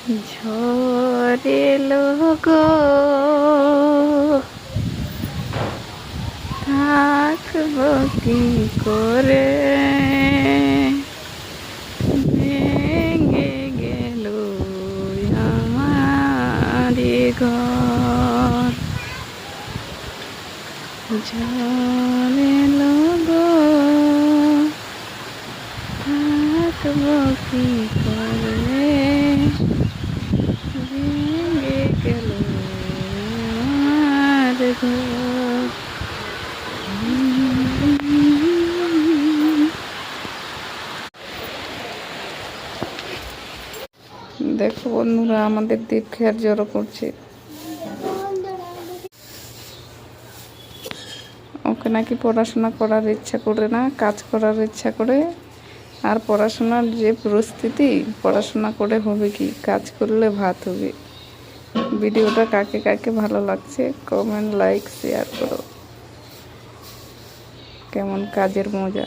ঝড় এলো গো, থাকবো কি করে, ভেঙে গেল আমার ঘর। ঝড় এলো গো, থাকবো কি করে, ভেঙে গেল আমার ঘর। দেখো বন্ধুরা, আমাদের দীক্ষার জড়ো করছে। ওকে নাকি পড়াশোনা করার ইচ্ছা করে না, কাজ করার ইচ্ছা করে। আর পড়াশোনার যে পরিস্থিতি, পড়াশোনা করে হবে কি, কাজ করলে ভাত হবে। ভিডিওটা কাকে কাকে ভালো লাগছে কমেন্ট, লাইক, শেয়ার করো। কেমন কাজের মজা।